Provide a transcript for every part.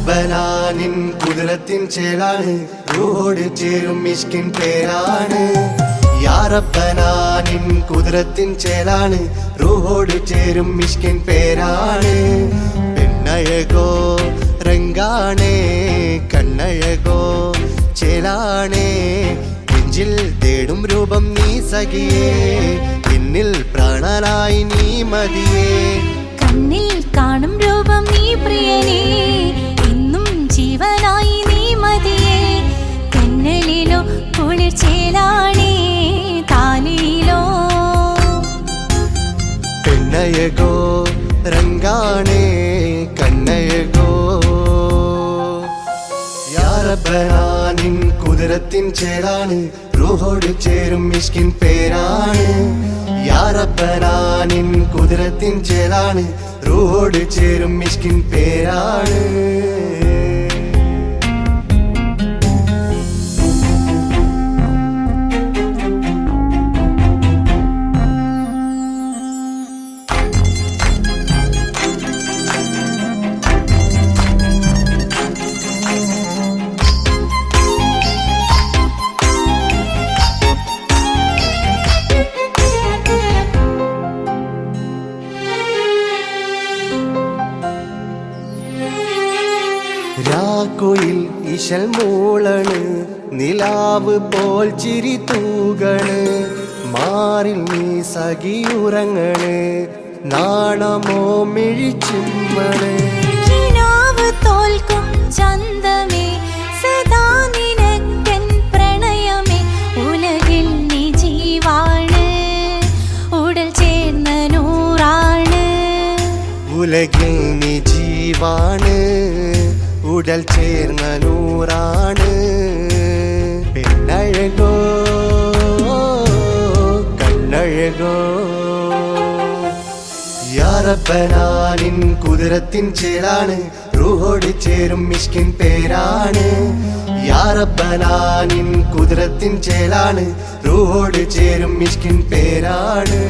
റബ്ബനാനിൻ കുദ്റത്തിൻ ചേലാണ് റൂഹോട് ചേരും മിഷ്കിൻ പേരാണ് യാ റബ്ബനാനിൻ കുദ്റത്തിൻ ചേലാണ് റൂഹോട് ചേരും മിഷ്കിൻ പേരാണ് പെണ്ണഴകോ രംഗാണേ കണ്ണഴകോ ചേലാണേ നെഞ്ചിൽ തേടും രൂപം നീ സഖിയേ എന്നിൽ പ്രാണനായി നീ മതിയേ കണ്ണിൽ കാണും രൂപം നീ പ്രിയനേ എന്നും ജീവനായി നീ മതിയേ തെന്നലിലോ കുളിർ ചേലാണേ താലിയിലോ പെണ്ണഴകോ രംഗാണേ കണ്ണഴകോ യാ റബ്ബനാനിൻ കുദ്റത്തിൻ ചേലാണ് റൂഹോട് ചേരും മിഷ്കിൻ പേരാണ് യാ റബ്ബനാനിൻ കുദ്റത്തിൻ ചേലാണ് റൂഹോട് ചേരും മിഷ്കിൻ പേരാണ് രാക്കുയിൽ ഇശൽ മൂളണ് നിലാവ് പോൽ ചിരി തൂകണ് മാറിൽ നീ സഖിയുറങ്ങണ് നാണമോ മിഴിച്ചുമ്മണ് കിനാവ് തോൽക്കും ചന്തമേ സദാ നിനക്കൻ പ്രണയമേ ഉലകിൽ നീ ജീവാണ് ഉടൽ ചേർന്ന നൂറാണ് ഉലകിൽ നീ ജീവാണ് ഉടൽ ചേർന്ന നൂറാണ് പെണ്ണഴകോ കണ്ണഴകോ യാ റബ്ബനാനിൻ കുദ്റത്തിൻ ചേലാണ് റൂഹോട് ചേരും മിഷ്കിൻ പേരാണ് യാ റബ്ബനാനിൻ കുദ്റത്തിൻ ചേലാണ് റൂഹോട് ചേരും മിഷ്കിൻ പേരാണ്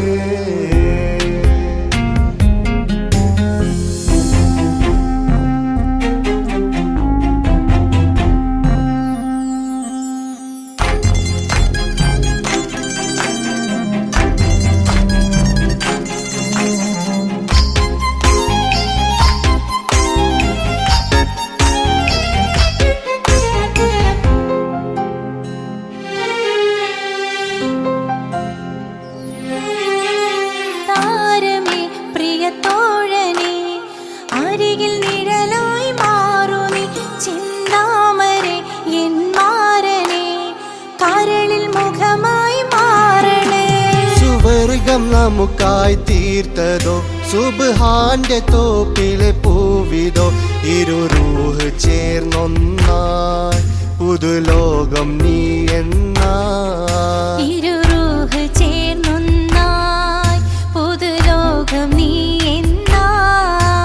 നമുക്കായി തീർത്തതോ സുബ്ഹാന്റെ തോപ്പിലെ പൂവിതോ ഇരു റൂഹ് ചേർന്നൊന്നായി പുതുലോകം നീ എന്നായി ഇരു റൂഹ് ചേർന്നൊന്നായി പുതുലോകം നീ എന്നായി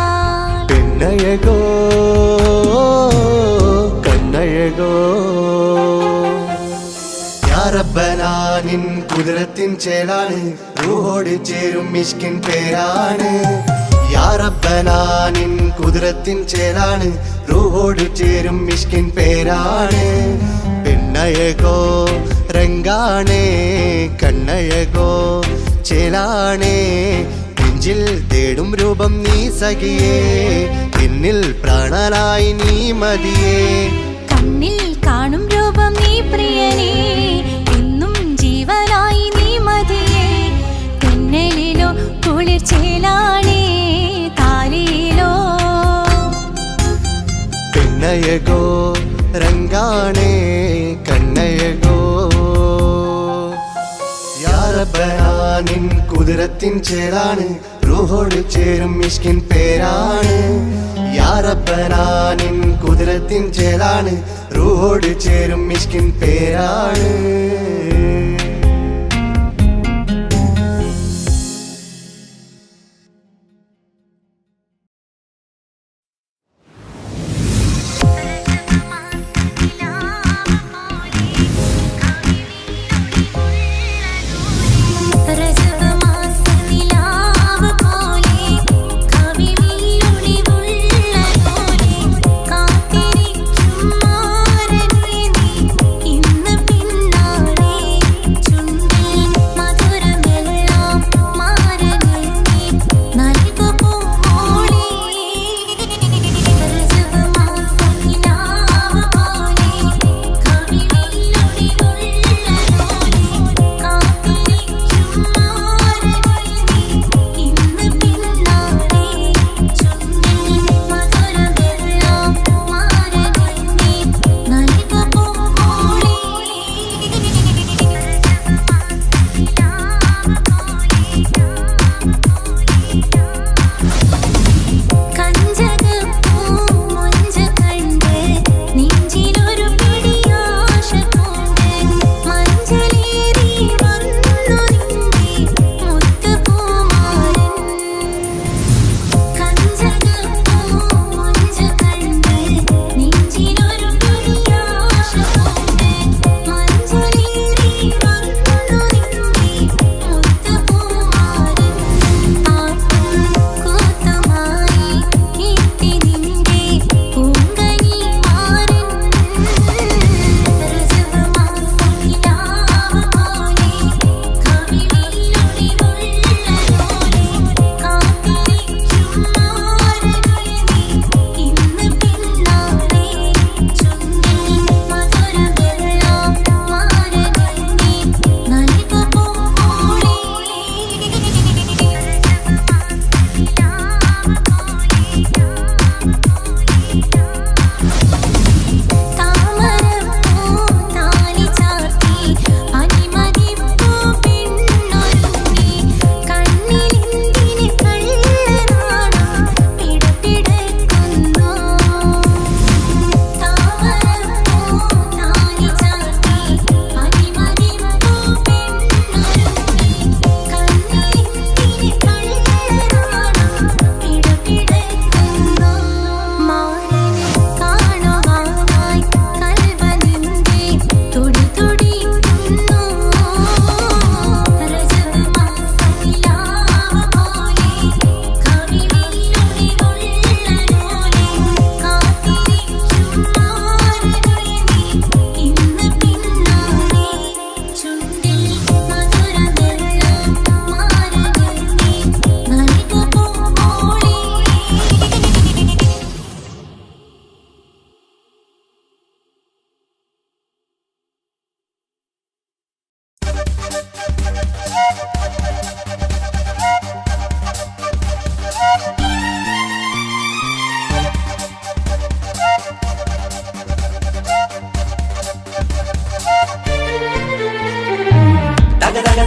പെണ്ണഴകോ കണ്ണഴകോ യാ റബ്ബനാനിൻ കുദ്റത്തിൻ ചേലാണ് റൂഹോട് ചേരും മിഷ്കിൻ പേരാണ് യാ റബ്ബനാനിൻ കുദ്റത്തിൻ ചേലാണ് റൂഹോട് ചേരും മിഷ്കിൻ പേരാണ് പെണ്ണഴകോ രംഗാണേ കണ്ണഴകോ ചേലാണേ നെഞ്ചിൽ തേടും രൂപം നീ സഖിയേ എന്നിൽ പ്രാണനായി നീ മതിയേ കണ്ണിൽ കാണും രൂപം നീ പ്രിയനേ എന്നും ജീവനായി നീ മതിയേ തെന്നലിലോ കുളിർ ചേലാണേ താലിയിലോ പെണ്ണഴകോ രംഗാണേ കണ്ണഴകോ യാ റബ്ബനാനിൻ കുദ്റത്തിൻ ചേലാണ് റൂഹോട് ചേരും മിഷ്കിൻ പേരാണ് യാ റബ്ബനാനിൻ കുദ്റത്തിൻ ചേലാണ് റൂഹോട് ചേരും മിഷ്കിൻ പേരാണ് കാ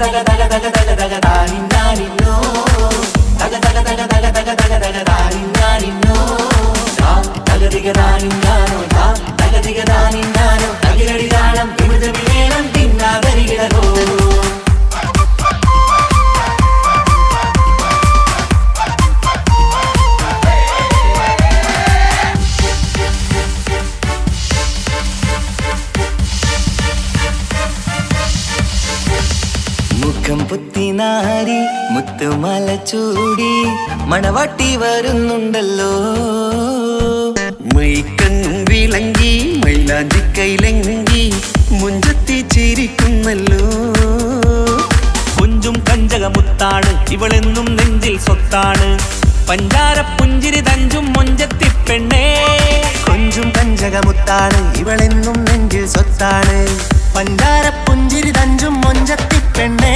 തക തക തക തക തക താനിന്നാനിന്നോ തക തക തക തക തക തക തക താനിന്നാനിന്നോ തകതിക താനിന്നാനോ തകതിക താനിന്നാനോ തകിലടി താളം വിമൃത വിവേളം തിന്നാതരികിടോ മുഖം പുത്തിനാരി മുത്തുമല ചൂടി മണവാട്ടി വരുന്നുണ്ടല്ലോ മൈക്കണ്ണും വിളങ്ങി മൈലാഞ്ചി കൈലങ്ങി മുഞ്ചത്തി ചിരിക്കുന്നല്ലോ കുഞ്ചും കഞ്ചകമുത്താണ് ഇവളെന്നും നെഞ്ചിൽ സ്വത്താണ് പഞ്ചാര പുഞ്ചിരി തഞ്ചും മൊഞ്ചത്തി പെണ്ണേ കൊഞ്ചും കഞ്ചകമുത്താണ് ഇവളെന്നും നെഞ്ചിൽ സ്വത്താണ് പഞ്ചാര പുഞ്ചിരി തഞ്ചും മൊഞ്ചത്തി പെണ്ണേ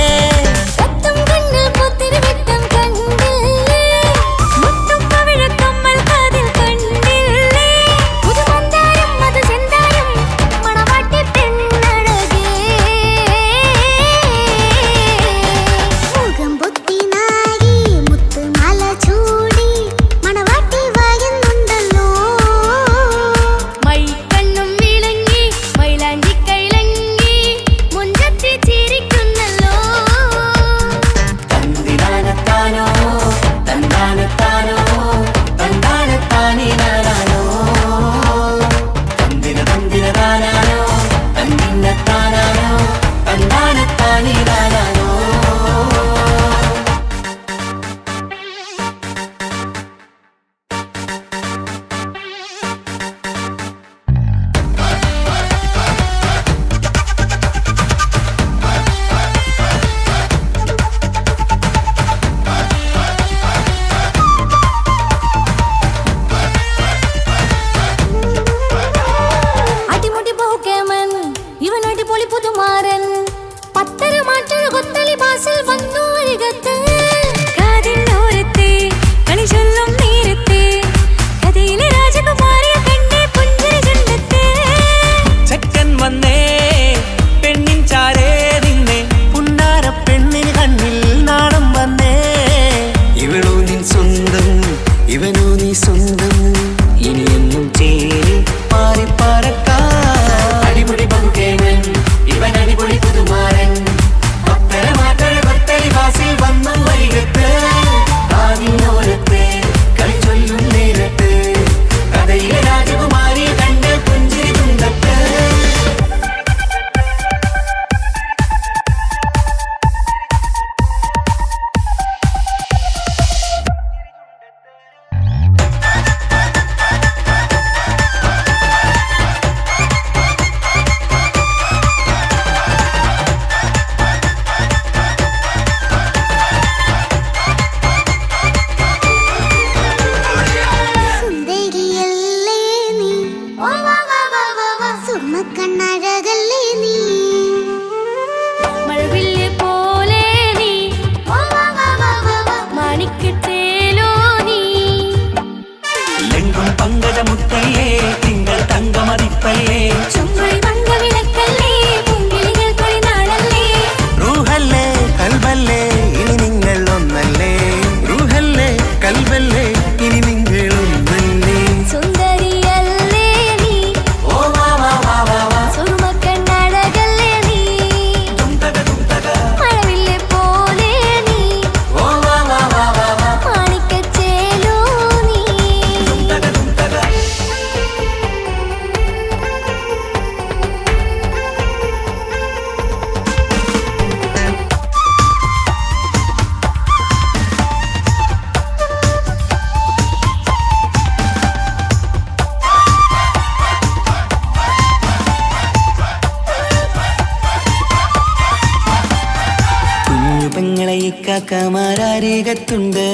കാക്കമാരരികത്തുണ്ട്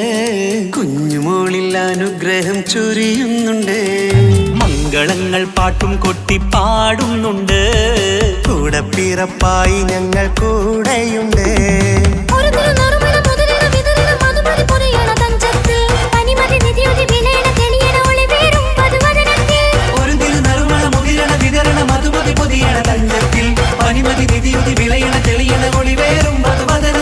കുഞ്ഞുമോളിൽ അനുഗ്രഹം ചൊരിയുന്നുണ്ട് മംഗളങ്ങൾ പാട്ടും കൊട്ടി പാടുന്നുണ്ട് കൂടെ പിറപ്പായി ഞങ്ങൾ കൂടെയുണ്ട് ഒരു തിരുനറുമണ മുതിരണ വിതരണ മധുമതി പൊതിയണ തഞ്ചത്തിൽ പനിമതി നിധിയുതി വിളയണ തെളിയണ ഒളിവേറും മധുമത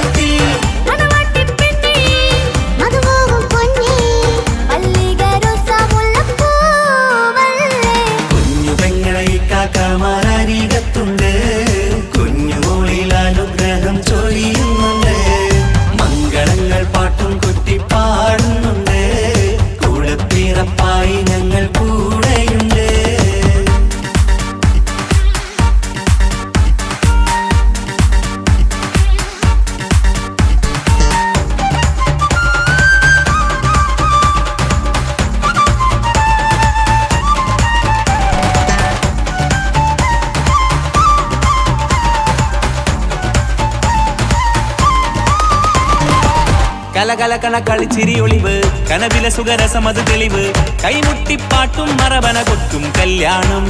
കലകലകണ കളിച്ചിരി ഒളിവ് കനവിലെ സുഖരസമത് തെളിവ് കൈമുട്ടിപ്പാട്ടും മറവന കൊട്ടും കല്യാണം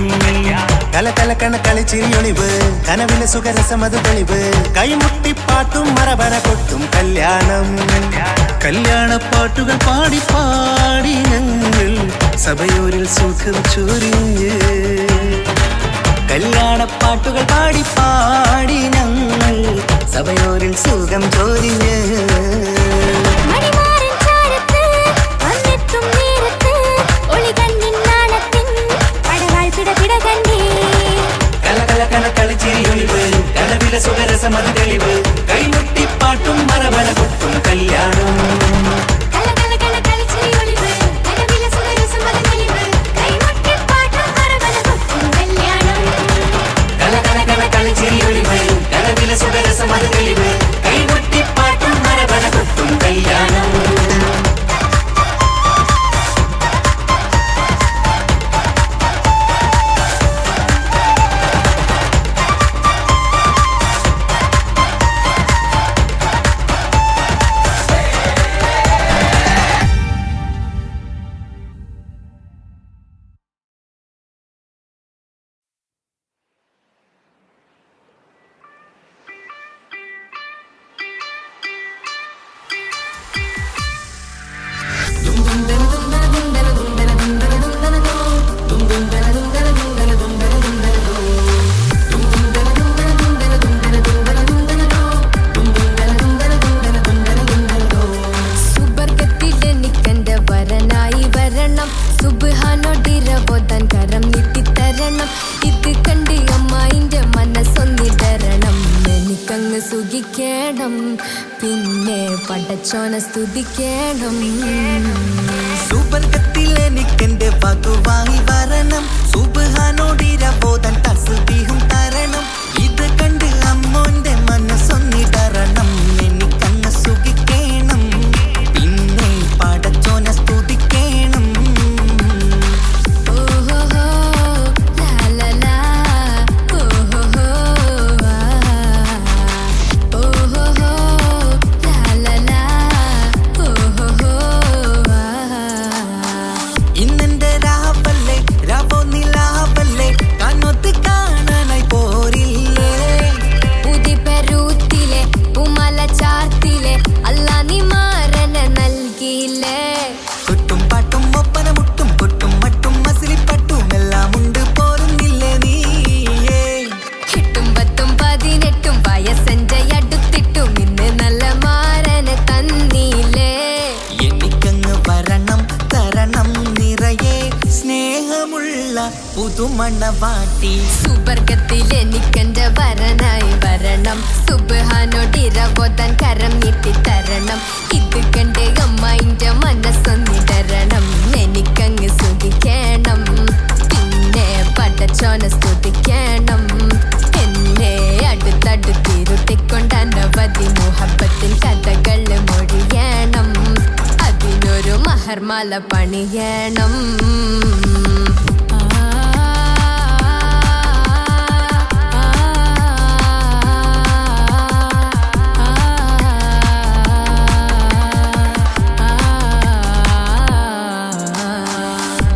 കലകലകണ കളിച്ചിരി ഒളിവ് കനവിലെ സുഖരസമത് തെളിവ് കൈമുട്ടിപ്പാട്ടും മറവന കൊട്ടും കല്യാണം കല്യാണപ്പാട്ടുകൾ പാടി പാടി ഞങ്ങൾ സഭയോരിൽ സുഖം ചൊരിഞ്ഞ് കല്യാണപ്പാട്ടുകൾ പാടി പാടി ഞങ്ങൾ സഭയോരിൽ സുഖം ചൊരിഞ്ഞ് മണിമാരൻ ചാരത്ത് വന്നെത്തും നേരത്ത് ഒളികണ്ണിൻ നാണത്തിൻ പടവാൾ പിടപിട കണ്ടേ കലകലകണ കളിച്ചിരി ഒളിവ് കനവിലെ സുഖരസമത് തെളിവ് കൈമുട്ടിപ്പാട്ടും മറവന കൊട്ടും കല്യാണം കലകലകണ കളിച്ചിരി ഒളിവ് കനവിലെ സുഖരസമത് തെളിവ് കൈമുട്ടിപ്പാട്ടും മറവന കൊട്ടും കല്യാണം കലകലകണ കളിച്ചിരി ഒളിവ് കനവിലെ സുഖരസമത് തെളിവ് കൈമുട്ടിപ്പാട്ടും മറവന കൊട്ടും കല്യാണം സുബർഗത്തിലെനിക്കെന്റെ വരനായി വരണം സുബ്ഹാനോടിരവോതാൻ കരം നീട്ടിത്തരണം ഇത് കണ്ട് അമ്മായിന്റെ മനസ്സൊന്നിടരണം എനിക്കങ്ങ് സുഖിക്കണം പിന്നെ പടച്ചോനെ സ്തുതിക്കണം സുബർഗത്തിൽ എനിക്കെന്റെ വധുവായി വരണം സുബ്ഹാനോടിരവോതാൻ തസ്ബീഹും തരണം ഇത് കണ്ട് അമ്മോന്റെ മനസ്സൊന്നിടരണം എനിക്കങ്ങ് സുഖിക്കണം പിന്നെ പടച്ചോനെ സ്തുതിക്കണം ഓഹോഹോ ലാലലാ ഓഹോഹോ ഓഹോഹോ ലാലലാ ഓഹോഹോ ഇന്നെന്റെ രാവല്ലേ രാവോ നിലാവല്ലേ കണ്ണൊത്ത് കാണാനായി പോരില്ലേ ഉദിപെരൂത്തിലെ ഉമല ചാർത്തിലെ അല്ലാ നീ മാറനെ നൽകിയില്ലേ കൊട്ടും പാട്ടും ഒപ്പന മുട്ടും കൊട്ടും മട്ടും മസിലിപ്പട്ടും എല്ലാം ഉണ്ട് പോരുന്നില്ലേ നീയേ എട്ടും പത്തും 18 വയസ്സെന്റെ അടുത്തിട്ടും ഇന്ന് നല്ല മാറനെ തന്നീലേ എനിക്കങ്ങ് വരണം തരണം നിറയെ സ്നേഹമുള്ള പുതുമണവാട്ടി സുബർഗത്തിൽ എനിക്കെന്റെ വരനായി വരണം സുബ്ഹാനോടിരവോതാൻ കരം നീട്ടിത്തരണം ഇത് കണ്ട് അമ്മായിന്റെ മനസ്സൊന്നിടരണം എനിക്കങ്ങ് സുഖിക്കണം പിന്നെ പടച്ചോനെ സ്തുതിക്കണം എന്നെ അടുത്തടുത്തിരുത്തിക്കൊണ്ട് അനവധി മുഹബത്തിൻ കഥകൾ മൊഴിയണം അതിനൊരു മഹർമാല പണിയണം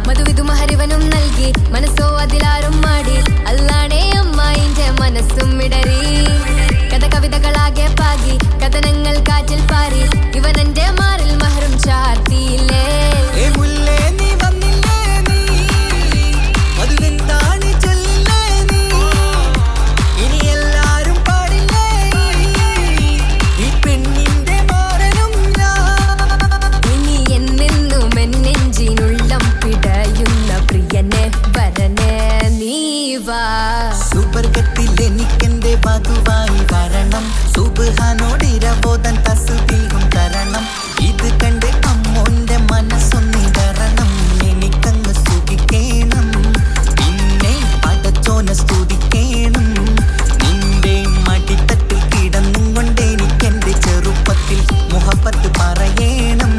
മധുവിധു മഹരിവനും നൽകി മനസ്സോ അതിലാരും മാടി അല്ലാണേ അമ്മായിന്റെ മനസ്സും ഇടറി കഥ കവിതകളാകെ പാകി കഥനങ്ങൾ കാറ്റിൽ പാറി ഇവനെന്റെ മാറിൽ മഹറും ചാർത്തിയില്ലേ ഏ മുല്ലേ നീ വന്നില്ലേ നീ മധുവെന്താണ് ചൊല്ലില്ലേ നീ ഇനി എല്ലാരും പാടില്ലേ ഈ പെണ്ണിന്റെ മാറനും ഇനി എന്നെന്നും എന്നെഞ്ചിനുള്ളം പിടയുന്ന പ്രിയനെ വരനെ നീ വാ സുബർഗത്തിൽ എനിക്കെന്റെ വധുവായി വരണം സുബ്ഹാനോടിരവോതാൻ തസ്ബീഹും തരണം ഇത് കണ്ട് അമ്മോന്റെ മനസ്സൊന്നിടരണം എനിക്കങ്ങ് സുഖിക്കണം പിന്നെ പടച്ചോനെ സ്തുതിക്കണം നിന്റെ മടിത്തട്ടിൽ കിടന്നും കൊണ്ട് എനിക്കെന്റെ ചെറുപ്പത്തിൽ മുഹബത്ത് പറയണം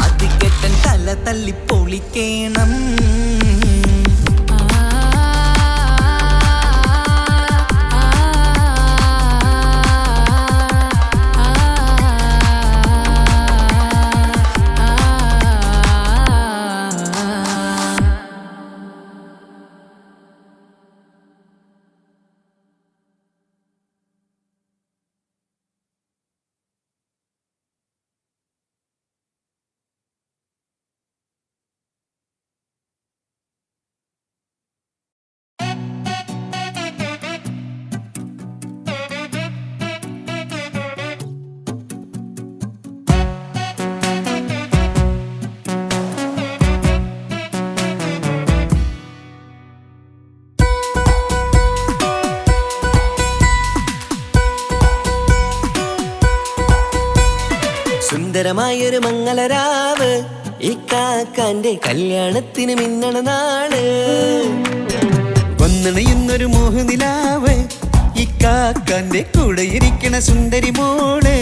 അത് കെട്ടൻ തല തല്ലി പൊളിക്കണം രാവ് ഇക്കാക്കാന്റെ കല്യാണത്തിന് മിന്നണ നാള് വന്നണയുന്നൊരു മോഹനിലാവ് ഇക്കാക്കാന്റെ കൂടെ ഇരിക്കണ സുന്ദരി മോള്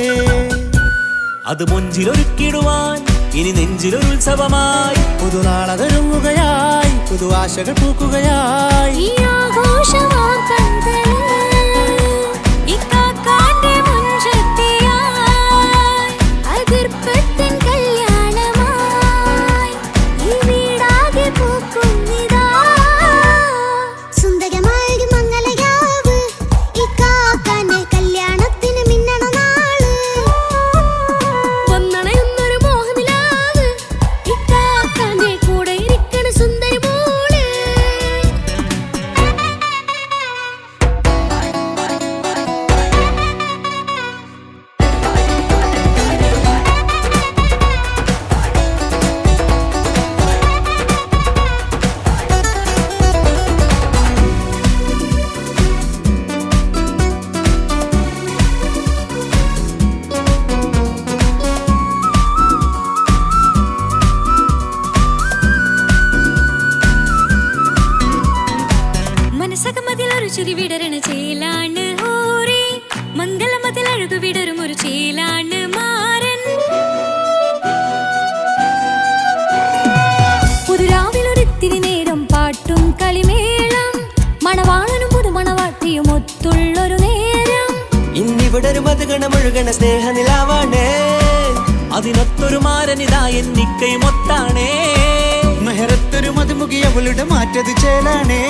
അത് മൊഞ്ചിലൊരുക്കിടുവാൻ ഇനി നെഞ്ചിലൊരു ഉത്സവമായി പുതുനാളതൊരുങ്ങുകയായി പുതു ആശകൾ പൂക്കുകയായി ഈ ആഘോഷമാം കൺകളിൽ ഇക്കാക്കാന്റെ മുൻചെത്തിയായി അതിർപ്പത്തിൻ കല്യാണമായി ഈ വീടാകെ പൂക്കുന്നിതാ സുന്ദരമായൊരു മംഗലയാവ് ഇക്കാക്കാന്റെ കല്യാണത്തിന് മിന്നണ നാള് വന്നണയുന്നൊരു മോഹനിലാവ് ഇക്കാക്കാന്റെ കൂടെ ഇരിക്കണ സുന്ദരി മോള് മനസ്സകമതിലൊരു ചിരി വിടരണ ചേലാണ് ഹോറി മംഗളമതിൽ അഴകു വിടരും ഒരു ചേലാണ് മാരൻ പുതുരാവിലൊരിത്തിരി നേരം പാട്ടും കളിമേളം മണവാളനും പുതുമണവാട്ടിയും ഒത്തുള്ളൊരു നേരം ഇന്നിവിടെ ഒരു മധുഗണമൊഴുകണ സ്നേഹനിലാവാണ് അതിനൊത്തൊരു മാരനിതാ എന്നിക്കൈമൊത്താണേ മെഹറത്തൊരു മധുമുഖി അവളുടെ മാറ്റത് ചേലാണേ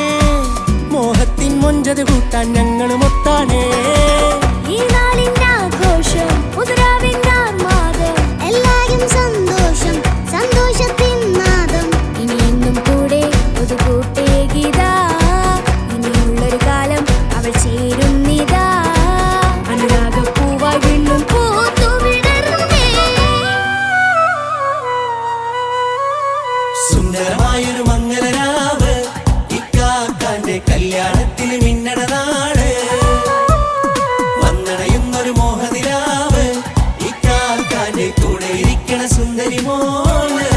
മോഹത്തിൻ മൊഞ്ചത് കൂട്ടാൻ ഞങ്ങളും ഒത്താണേ ഈ നാളിന്റെ ആഘോഷം പുതുരാവിന്റെ ആർമാദം എല്ലാരും സന്തോഷം സന്തോഷത്തിൻ നാദം ഇനി എന്നും കൂടെ പുതുകൂട്ടേ ഗീതാ ഇനിയുള്ളൊരു കാലം അവൾ ചേരുന്നിതാ അനുരാഗപ്പൂവായി വീണ്ടും പൂത്തു വിടർന്നേ സുന്ദരമായൊരു മംഗലരാവ് ഇക്കാക്കാന്റെ കല്യാണത്തിന് മിന്നണ നാള് വന്നണയുന്നൊരു മോഹനിലാവ് ഇക്കാക്കാന്റെ കൂടെ ഇരിക്കണ സുന്ദരി മോള്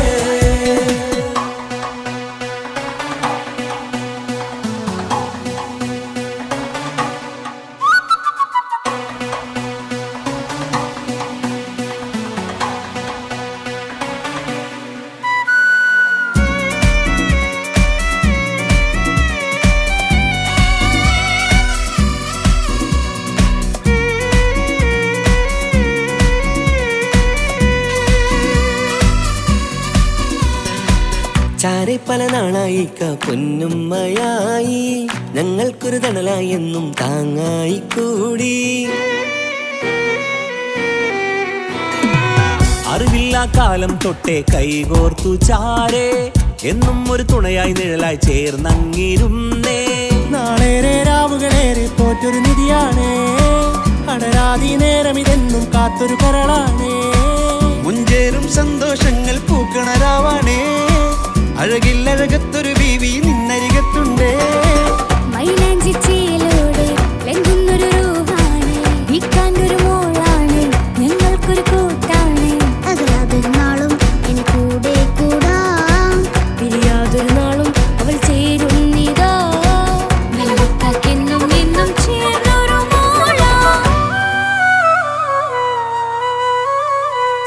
ചാരെ പല നാളായിക്ക പൊന്നുമ്മയായി ഞങ്ങൾക്കൊരു തണലായി എന്നും താങ്ങായി കൂടി അറിവില്ലാ കാലം തൊട്ടേ കൈകോർത്തു ചാരേ എന്നും ഒരു തുണയായി നിഴലായി ചേർന്നങ്ങിരുന്നേ നാളേറെ രാവുകളേറെ പോറ്റൊരു നിധിയാണ് അടരാതി നേരം ഇതെന്നും കാത്തൊരു കരളാണ് മുഞ്ചേറും സന്തോഷങ്ങൾ പൂക്കണരാവാണേ അഴകില്ലഴകത്തൊരു ബീവി നിന്നരികത്തുണ്ടേ മൈലാഞ്ചി ചേലോടെ ലംഘുന്നൊരു രൂപാണ് ഇക്കാണ്ടൊരു മോളാണ് ഞങ്ങൾക്കൊരു കൂട്ടാണ് അകലാതൊരു നാളും ഇനി കൂടെ കൂടാം പിരിയാതൊരു നാളും അവൾ ചേരുന്നിതാ മെല്ലക്കാക്കെന്നും എന്നും ചേർന്നൊരു മോളാ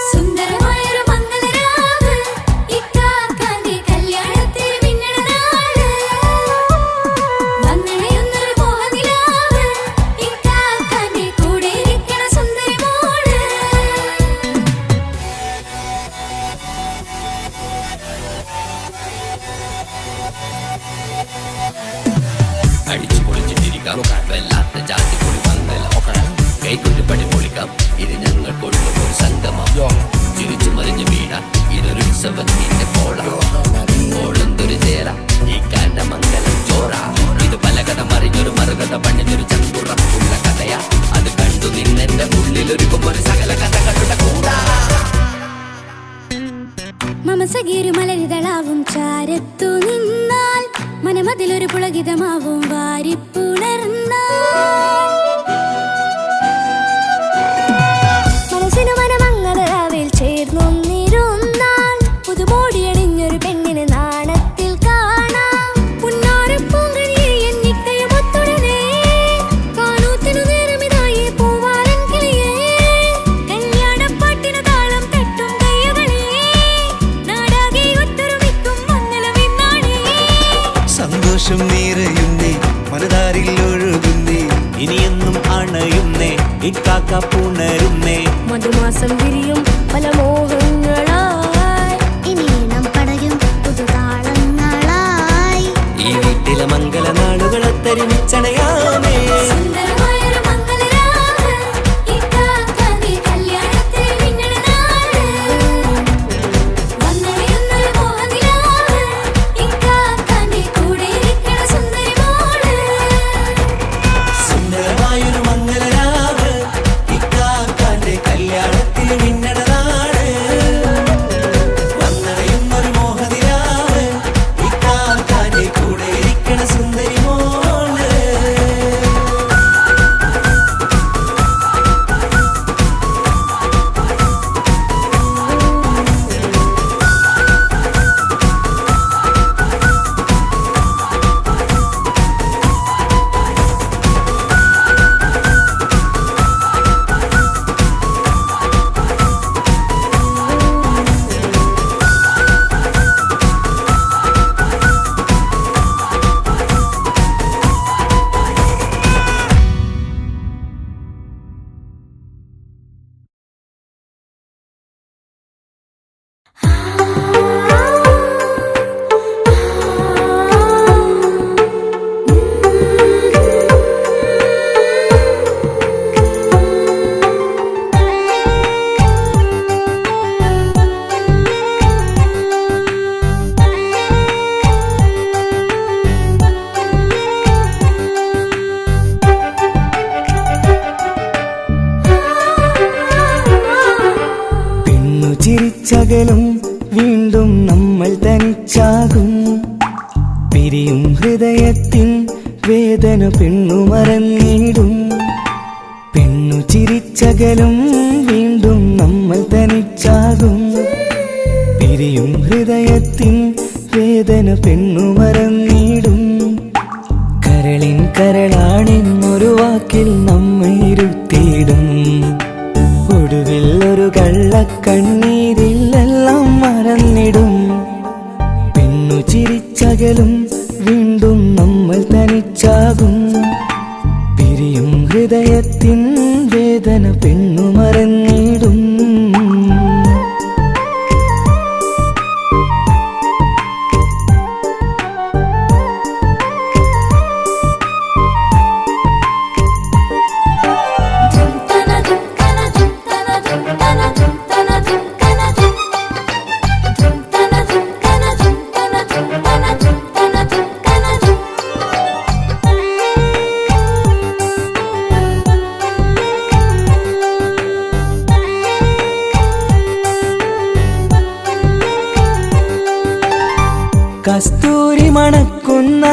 സുന്ദരമായൊരു മംഗലരാവ് ഇക്കാക്കാന്റെ കല്യാണത്തിന് മിന്നണ നാള് വന്നണയുന്നൊരു മോഹനിലാവ് ഇക്കാക്കാന്റെ കൂടെ ഇരിക്കണ സുന്ദരി മോള് അടിച്ചു പൊളിച്ചിട്ടിരിക്കാം വല്ലാത്ത ജാതി പൊളി മംഗല കൈകൊണ്ടു പടി പൊളിക്കാം ഇത് ഞങ്ങൾക്കുള്ള ഒരു സംഗമം ചിരിച്ചു മറിഞ്ഞു വീണാൻ ഇതൊരു ഉത്സവത്തിന്റെ ഓളന്തൊരു ചേര ഈ കാണ്ട മംഗലം ചോറ ഇത് പല കഥ മറിഞ്ഞൊരു മറുകഥ പണിഞ്ഞൊരു ചങ്കുറപ്പുള്ള കഥയാ അത് കണ്ടു നിന്നെന്റെ ഉള്ളിലൊരുക്കും ഒരു സകല കഥകളുടെ കൂടാ മമസഗീരു മലരിതളാവും ചാരത്തു നിന്നാൽ മനമതിലൊരു പുളകിതമാവും വാരിപ്പുണർന്നാൽ മനസ്സിനു മനമംഗളരാവിൽ ചേർന്നൊന്നിരുന്നാൽ നിറയുന്നേ മനതാരിൽ ഒഴുകുന്നേ ഇനിയെന്നും അണയുന്നേ ഇക്കാക്ക പുണരുന്നേ മധുമാസം വിരിയും പല മോഹങ്ങളായി ഇനി നാം പടരും പുതുതാളങ്ങളായി ഈ വീട്ടിലെ മംഗളനാളുകളെ തരിമിച്ചണയാമേ സുന്ദരമായൊരു മംഗളരാവ് ഇക്കാക്കാന്റെ കല്യാണത്തിൽ മിന്നണ നാള് വന്നണിയുന്നൊരു മോഹനിലാവ് ഇക്കാക്കാന്റെ കൂടെ ഇരിക്കണ സുന്ദരി മോള് സുന്ദരമായൊരു മംഗളരാവ് ഇക്കാക്കാന്റെ കല്യാണത്തിൽ മിന്നണനാട് വന്നറിയുന്നൊരു മോഹനിലാവ് ഇക്കാക്കാന്റെ കൂടെ ഇരിക്കണ സുന്ദരി മോള് ചിരിച്ചകലും വീണ്ടും നമ്മൾ തനിച്ചാകും പിരിയും ഹൃദയത്തിൻ വേദന പെണ്ണു മറന്നിടും പെണ്ണു ചിരിച്ചകലും വീണ്ടും നമ്മൾ തനിച്ചാകും പിരിയും ഹൃദയത്തിൻ വേദന പെണ്ണു മറന്നിടും കരളിൻ കരളാണെന്നൊരു വാക്കിൽ നമ്മെ ഇരുത്തിയിടും ഒടുവിൽ ഒരു കള്ളക്കണ്ണീരിലെല്ലാം മറന്നിടും പെണ്ണു ചിരിച്ചകലും വീണ്ടും നമ്മൾ തനിച്ചാകും പിരിയും ഹൃദയത്തിൻ വേദന പെണ്ണു മറന്നിടും കസ്തൂരി മണക്കുന്ന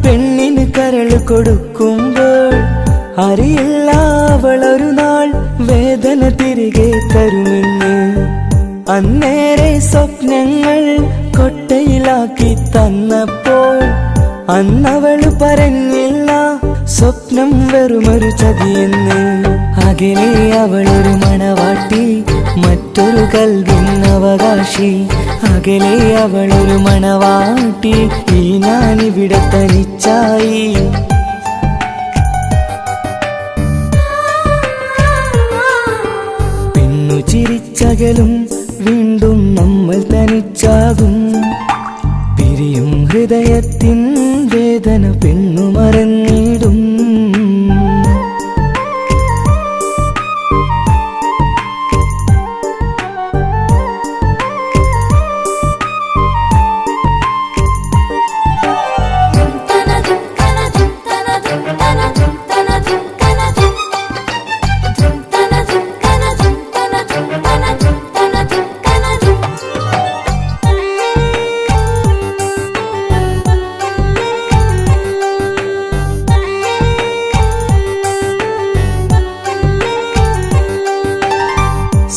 പെണ്ണിന് കരൾ കൊടുക്കുമ്പോൾ അറിയില്ല അവളൊരു നാൾ വേദന തിരികെ തരുമെന്ന് അന്നേരെ സ്വപ്നങ്ങൾ കൊട്ടയിലാക്കി തന്നപ്പോൾ അന്നവൾ പറഞ്ഞില്ല സ്വപ്നം വെറുമൊരു ചതിയെന്ന് അകലെ അവളൊരു മണവാട്ടി മറ്റൊരു കൽവിൻ അവകാശി അകലെ അവളൊരു മണവാട്ടി ഈ ഞാനിവിടെ തനിച്ചായി പെണ്ണു ചിരിച്ചകലും വീണ്ടും നമ്മൾ തനിച്ചാകും പിരിയും ഹൃദയത്തിൻ വേദന പെണ്ണു മറന്നിടും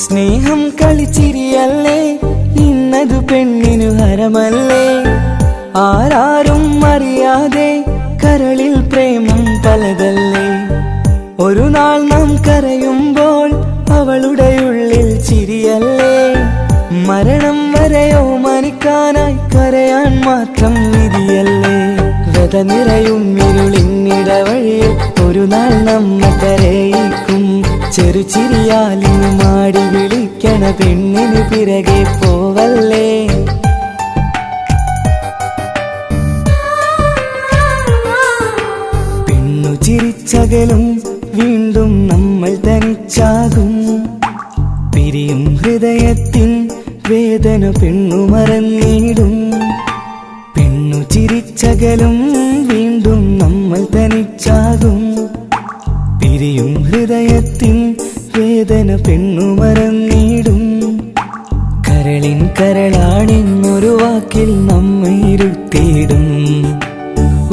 സ്നേഹം കളിച്ചിരിയല്ലേ ഇന്നതു പെണ്ണിനു ഹരമല്ലേ ആരാരും അറിയാതെ കരളിൽ പ്രേമം പലതല്ലേ ഒരു നാൾ നാം കരയുമ്പോൾ അവളുടെ ഉള്ളിൽ ചിരിയല്ലേ മരണം വരെയോ മനിക്കാനായി കരയാൻ മാത്രം വിധിയല്ലേ വ്യഥ കഥ നിറയും ഇരുളിന്നിടവഴിയിൽ ഒരു നാൾ നമ്മെ കരയിക്കും. ചെറുചിരിയാലിന് മാടി വിളിക്കണ പെണ്ണിന് പിറകെ പോവല്ലേ. പെണ്ണു ചിരിച്ചകലും വീണ്ടും നമ്മൾ തനിച്ചാകും. പിരിയും ഹൃദയത്തിൻ വേദന പെണ്ണു മറന്നിടും. പെണ്ണു ചിരിച്ചകലും വീണ്ടും നമ്മൾ തനിച്ചാകും. പിരിയും ഹൃദയത്തിൻ വേദന പെണ്ണു മറന്നിടും. കരളിൻ കരളാണെന്നൊരു വാക്കിൽ നമ്മെ ഇരുത്തിയിടും.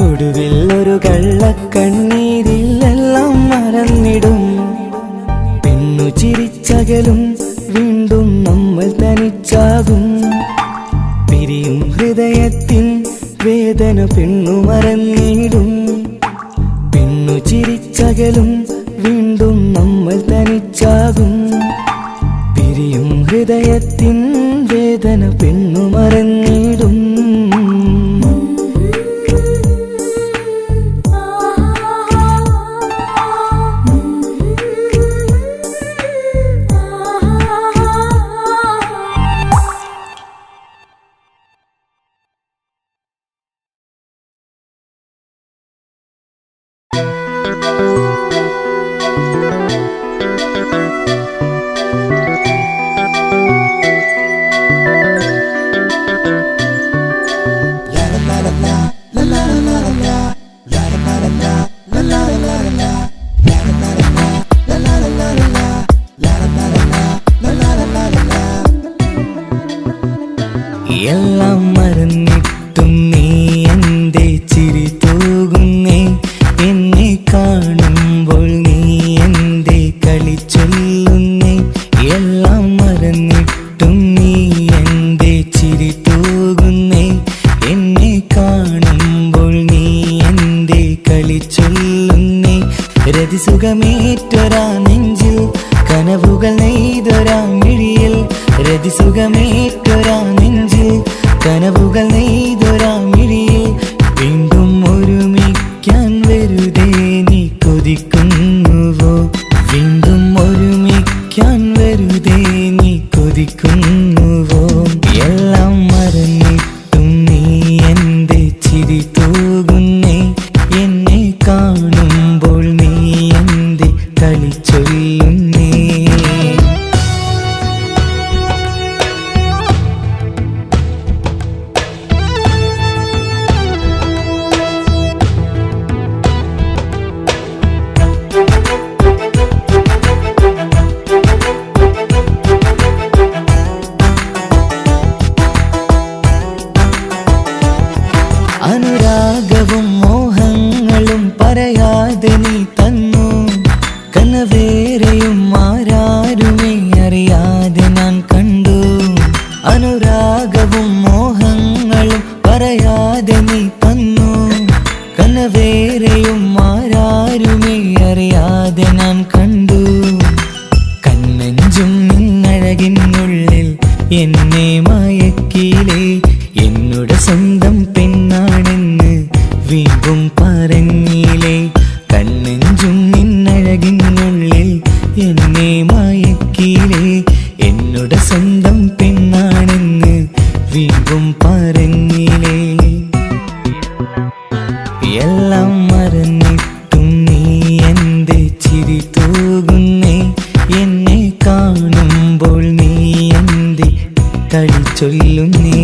ഒടുവിൽ ഒരു കള്ളക്കണ്ണീരിലെല്ലാം മറന്നിടും. പെണ്ണു ചിരിച്ചകലും വീണ്ടും നമ്മൾ തനിച്ചാകും. പിരിയും ഹൃദയത്തിൻ വേദന പെണ്ണു മറന്നിടും. പെണ്ണു ചിരിച്ചകലും വീണ്ടും നമ്മൾ തനിച്ചാകും. പിരിയും ഹൃദയത്തിൻ വേദന പെണ്ണു മറന്നിടും. എല്ലാം മറന്നിട്ടും നീ എന്റെ ചിരി തൂകുന്നേ. എന്നെ കാണുമ്പോൾ നീ എന്റെ കളി ചൊല്ലുന്നേ. എല്ലാം മറന്നിട്ടും നീ എന്റെ ചിരി തൂകുന്നേ. എന്നെ കാണുമ്പോൾ നീ എന്റെ കളി ചൊല്ലുന്നേ. രതിസുഖമേറ്റൊരാ നെഞ്ചിൽ കനവുകൾ നെയ്തൊരാ മിഴിയിൽ. രതിസുഖമേറ്റൊരാ നെഞ്ചിൽ കനവുകൾ നെയ്തൊരാ മിഴിയിൽ. വീണ്ടും ഒരുമിക്കാൻ വെറുതെ നീ കൊതിക്കുന്നുവോ. വീണ്ടും ഒരുമിക്കാൻ വെറുതെ നീ കൊതിക്കുന്നുവോ. എല്ലാം മറന്നിട്ടും നീ എന്റെ ചിരി തൂകുന്നേ. എന്നെ കാണുമ്പോൾ നീ എന്റെ കളി ചൊല്ലുന്നേ. അനുരാഗവും മോഹങ്ങളും പറയാതെ നീ തന്നു. കനവേറെയും ആരാരുമേ അറിയാതെ ഞാൻ കണ്ടു. അനുരാഗവും മോഹങ്ങളും പറയാതെ നീ തന്നു. കനവേറെയും ആരാരുമേ അറിയാതെ ഞാൻ കണ്ടു. കണ്ണെഞ്ചും നിന്നഴകിനുള്ളിൽ എന്നെ മയക്കിയിലേ. എന്നോട് സ്വന്തം പെണ്ണാണെന്ന് വീണ്ടും പറഞ്ഞില്ലേ. കണ്ണെഞ്ചും നിന്നഴകിനുള്ളിൽ എന്നെ മയക്കിയില്ലേ. എന്നോട് സ്വന്തം പെണ്ണാണെന്ന് വീണ്ടും പറഞ്ഞില്ലേ. എല്ലാം മറന്നിട്ടും നീ എന്റെ ചിരി തൂകുന്നേ. എന്നെ കാണുമ്പോൾ നീ എന്റെ കളി ചൊല്ലുന്നേ.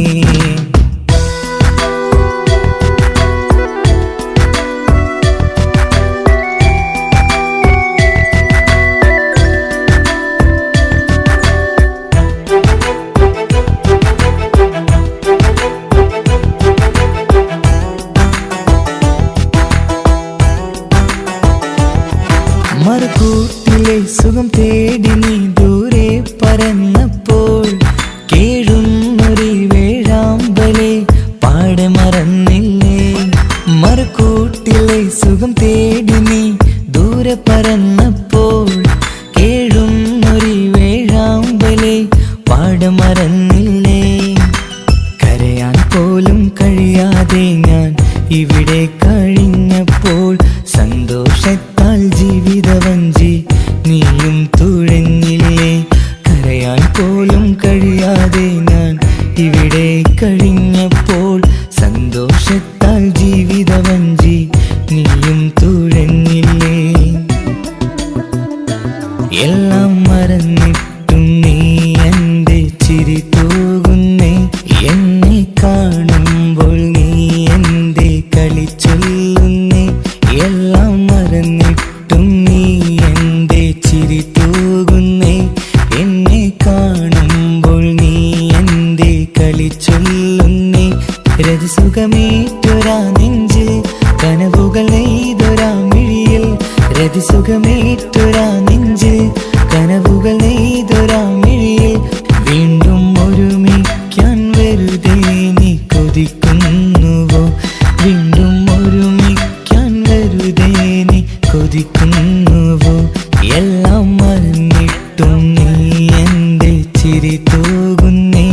മറുകൂട്ടിലെ സുഖം തേടി നീ ദൂരെ പറന്നപ്പോൾ കേഴുന്നൊരു വേഴാമ്പൽ കഴിഞ്ഞപ്പോൾ സന്തോഷത്താൽ ജീവിതവഞ്ചി നീയും തുഴഞ്ഞില്ലേ. എല്ലാം മറന്നിട്ടും നീ എൻ്റെ ചിരി തൂകുന്നേ. എന്നെ കാണുമ്പോൾ നീ എൻ്റെ കളി ചൊല്ലുന്നേ. എല്ലാം മറന്നിട്ടും നീ എൻ്റെ ചിരി തൂകുന്നേ. എന്നെ കാണുമ്പോൾ നീ എൻ്റെ കളി ചൊല്ലുന്നേ. രതിസുഖമേറ്റൊരാ നെഞ്ചിൽ കനവുകൾ നെയ്തൊരാ മിഴിയിൽ. രതിസുഖമേറ്റൊരാ നെഞ്ചിൽ കനവുകൾ നെയ്തൊരാ മിഴിയിൽ. വീണ്ടും ഒരുമിക്കാൻ വെറുതെ നീ കൊതിക്കുന്നുവോ? വീണ്ടും ഒരുമിക്കാൻ വെറുതെ നീ കൊതിക്കുന്നുവോ? എല്ലാം മറന്നിട്ടും നീ എൻ്റെ ചിരി തൂകുന്നേ.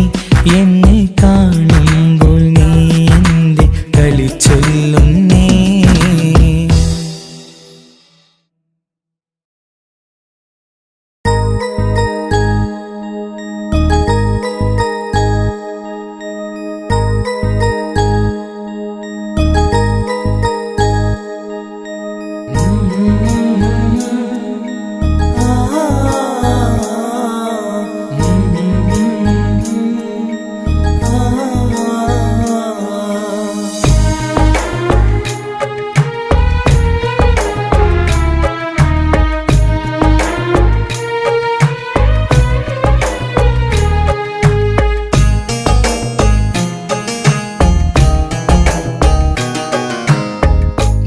എന്നെ കാണുമ്പോൾ നീ എൻ്റെ കളി ചൊല്ലുന്നേ.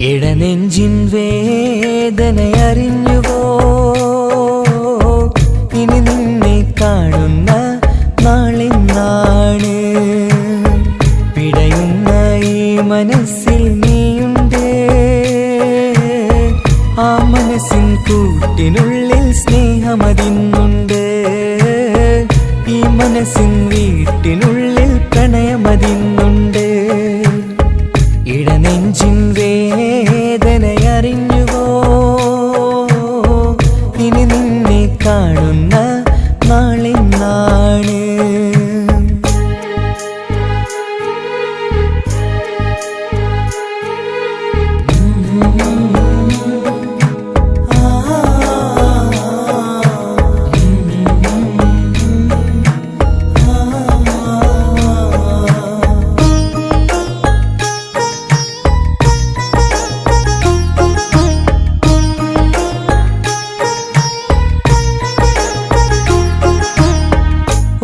ഇടനെഞ്ചിൻ വേദനയറിഞ്ഞുവോ? ഇനി നിന്നെ കാണുന്ന നാളിന്നാണ്. പിടയുന്ന ഈ മനസ്സിൽ നീയുണ്ട്. ആ മനസ്സിൻ കൂട്ടിനുള്ളിൽ സ്നേഹമതിന്നുണ്ട്. ഈ മനസ്സിൻ വീട്ടിനുള്ളിൽ പ്രണയമതിന്നുണ്ട്. ഇടനെഞ്ചിൻ വേദനയറിഞ്ഞുവോ? ഇനി നിന്നെ കാണുന്ന നാളിന്നാണ്.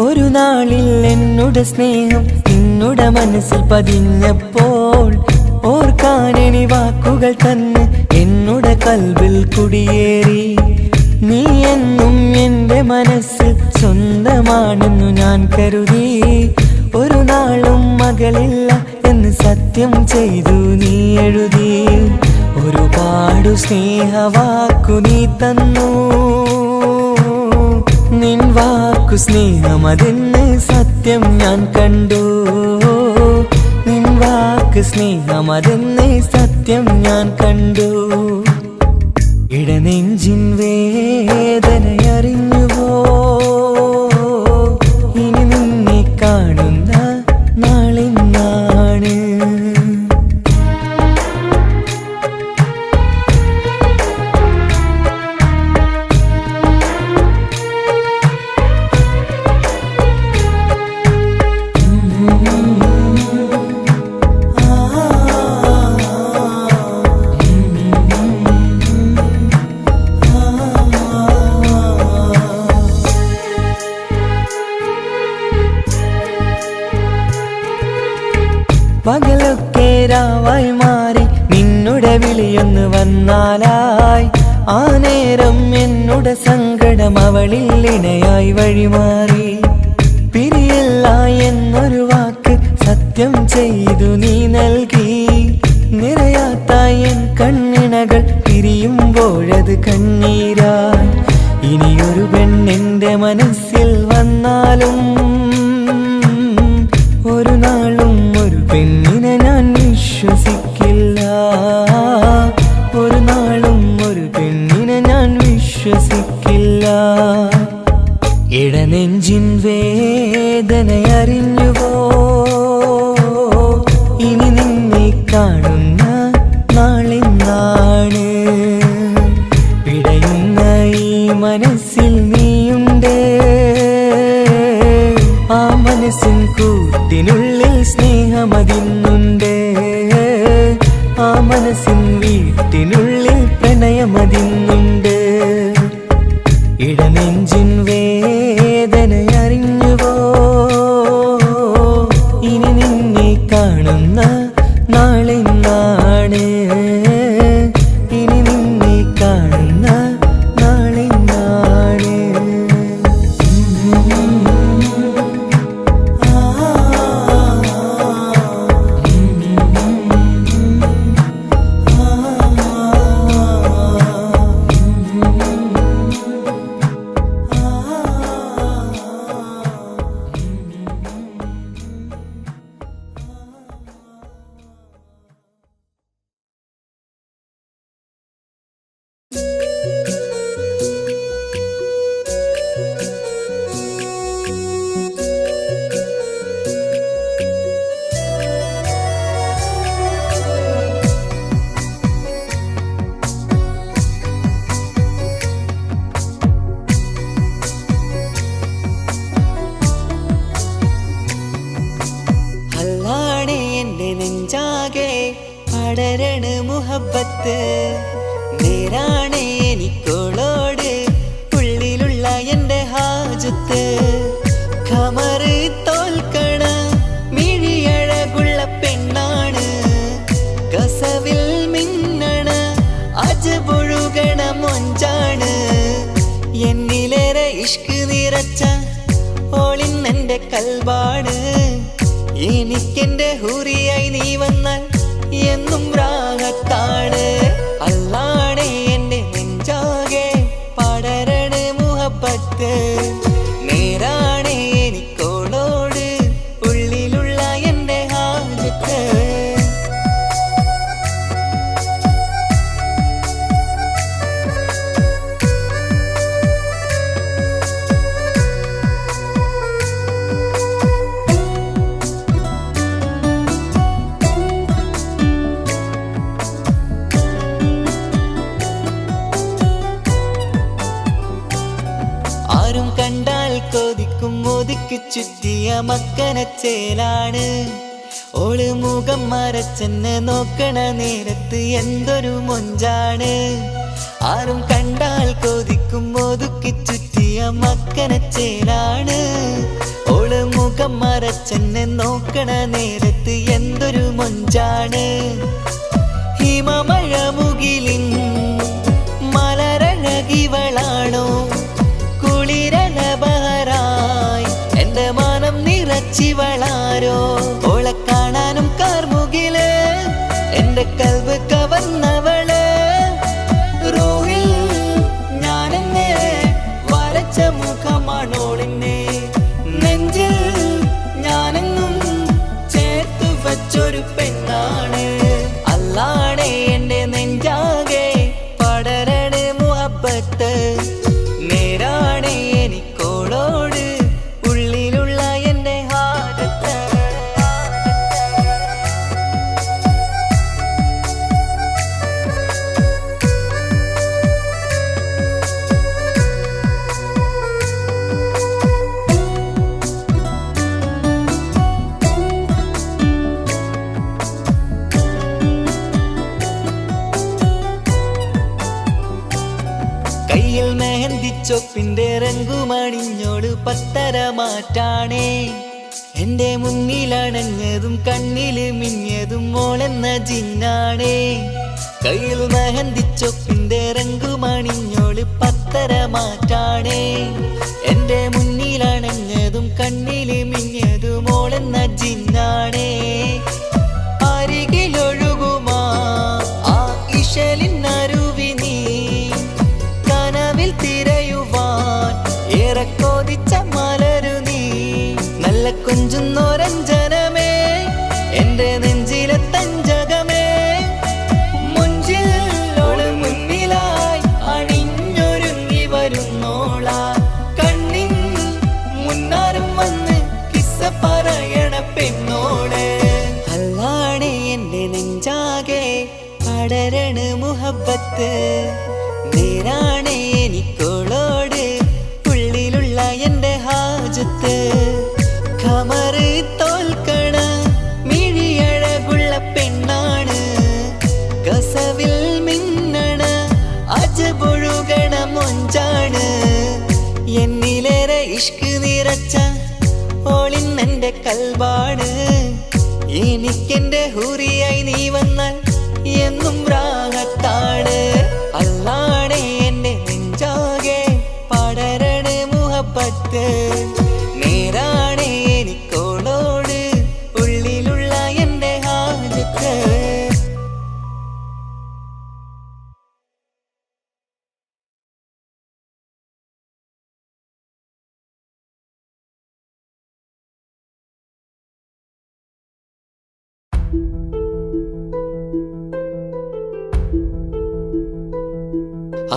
ഒരു നാളിൽ എന്നുടെ സ്നേഹം നിന്നുടെ മനസ്സിൽ പതിഞ്ഞപ്പോൾ ഓർക്കാനെനി വാക്കുകൾ തന്ന് എന്നുടെ കൽബിൽ കുടിയേറി. നീ എന്നും എൻ്റെ മനസ്സിൽ സ്വന്തമാണെന്നു ഞാൻ കരുതി. ഒരു നാളും മകളില്ല എന്ന് സത്യം ചെയ്തു നീ എഴുതി. ഒരുപാടു സ്നേഹവാക്കു നീ തന്നു. നിൻ വാക്കു സ്നേഹമതെന്ന് സത്യം ഞാൻ കണ്ടു. നിൻ വാക്ക് സ്നേഹമതെന്ന് സത്യം ഞാൻ കണ്ടു. ഇടനെഞ്ചിൻ വേദനയറിഞ്ഞുവോ? ഇനി നിന്നെ കാണുന്ന നാളിന്നാണ്. പകലൊക്കെ രാവായി മാറി നിന്നുടെ വിളിയൊന്ന് വന്നാലായി. ആ നേരം എന്നുടെ സങ്കടം അവളിൽ ഇണയായി വഴിമാറി. പിരിയില്ല എന്നൊരു വാക്ക് സത്യം ചെയ്തു നീ നൽകി. നിറയാത്ത എൻ കണ്ണിണകൾ പിരിയുമ്പോഴത് കണ്ണീരായി. ഇനിയൊരു പെണ്ണെന്റെ മനസ്സിൽ വന്നാലും ഒരു നാളും ഒരു പെണ്ണിനെ ഞാൻ വിശ്വസിക്കില്ല. ഒരു നാളും ഒരു പെണ്ണിനെ ഞാൻ വിശ്വസിക്കില്ല. ഇടനെഞ്ചിൻ വേദനയറിഞ്ഞുവോ? സ്നേഹമതിന്നുണ്ട്, ആ മനസ്സിൻ വീട്ടിനുള്ളിൽ പ്രണയമതിന്നുണ്ട്. ഇടനെഞ്ചിൻ വേദനയറിഞ്ഞുവോ, ഇനി നിന്നെ കാണുന്ന നാളെന്നാണ്, ഇനി നിന്നെ കാണുന്ന നാളെന്നാണ്. അല്ലാണേ എൻ്റെ നെഞ്ചാകെ പടരണ മുഹബത്ത്, നേരാണേ എനിക്കോളോട് ഉള്ളിലുള്ള എൻ്റെ ഹാജത്ത്. ഖമറ് തോൽക്കണ മിഴിയഴകുള്ള പെണ്ണാണ്, കസവിൽ മിന്നണ അജപൊഴുകണ മൊഞ്ചാണ്. എന്നിലേറെ ഇഷ്ക് നിറച്ച ഓളിന്നെൻ്റെ കൽബാണ്. എനിക്കെന്റെ ഹൂറിയായി നീ വന്നാൽ എന്നും രാഗത്താണ്. അല്ലാണേ എൻ്റെ നെഞ്ചാകെ പടരണ മുഹബത്ത്, നേരാണേ എനിക്കോളോട് ഉള്ളിലുള്ള എൻ്റെ ഹാജത്ത്. ആരും കണ്ടാൽ കൊതിക്കും ഒതുക്കി ചുറ്റിയ മക്കനച്ചേലാണ്. ഓള് മുഖം മറച്ചെന്നെ നോക്കണ നേരത്ത് എന്തൊരു മൊഞ്ചാണ്. ആരും കണ്ടാൽ കൊതിക്കും ഒതുക്കി ചുറ്റിയ മക്കനച്ചേലാണ്. ഓള് മുഖം മറച്ചെന്നെ നോക്കണ നേരത്ത് എന്തൊരു മൊഞ്ചാണ്. ഹിമമഴ മുകിലിൻ മലരഴകിവളാണോ, കുളിരലബഹരായി എൻ്റെ മാനം നിറച്ചിവളാരോ. ഓളെ കാണാനും കാർമുകില് എൻ്റെ കൽവ് കവർന്നവള്. റൂഹിൽ ഞാനെന്നെ വരച്ച മുഖമാണോളിന്നെ, നെഞ്ചിൽ ഞാനെന്നും ചേർത്തു വച്ചൊരു പെണ്ണാണ്. അല്ലാണേ എൻ്റെ നെഞ്ചാകെ പടരണ മുഹബത്ത്, നേരാണേ എനിക്കോളോട് ഉള്ളിലുള്ള എൻ്റെ ഹാജത്ത്. കയ്യിൽ മെഹന്തിച്ചൊപ്പിന്റെ രംഗുമണിഞ്ഞോട് പത്തര മാറ്റാണേ. എന്റെ മുന്നിലണഞ്ഞതും കണ്ണില് മിന്നിയതും മോളെന്ന ജിന്നാണേ. കയ്യിൽ മെഹന്തിച്ചൊപ്പിന്റെ രംഗുമണിഞ്ഞോട് പത്തര മാറ്റാണേ. എന്റെ മുന്നിലണഞ്ഞതും കണ്ണില് മിന്നിയതും മോളെന്ന ജിന്നാണേ. അരികിലൊഴുകുമാ ആ ഇശലിനരുവി നീ, കനവിൽ തിരയുവാൻ ഏറെ കൊതിച്ച മലരു നീ. നല്ല കൊഞ്ചുന്നോരഞ്ജനമേ എൻ്റെ നെഞ്ചിലെ തഞ്ചകമേ, മുഞ്ചിൽ ഓള് മുന്നിലായി അണിഞ്ഞൊരുങ്ങി വരുന്നോള. കണ്ണിൻ മുന്നാരം വന്ന് കിസ്സ പറയണ പെണ്ണോട്. അല്ലാണേ എൻ്റെ നെഞ്ചാകെ പടരണ മുഹബത്ത്, നേരാണേ എനിക്കോളോട് ഉള്ളിലുള്ള എൻ്റെ ഹാജത്ത്. ഖമറ് തോൽക്കണ നിറച്ച ഓളിന്നെന്റെ കൽവാണ്. എനിക്കെന്റെ ഹൂറിയായി നീ വന്നാൽ എന്നും രാഗത്താണ്. അല്ലാണേ എന്റെ നെഞ്ചാകെ പടരണ മുഹബത്ത്. നേരാണേ എനിക്കോളോട് ഉള്ളിലുള്ള എന്റെ ഹാജത്ത്.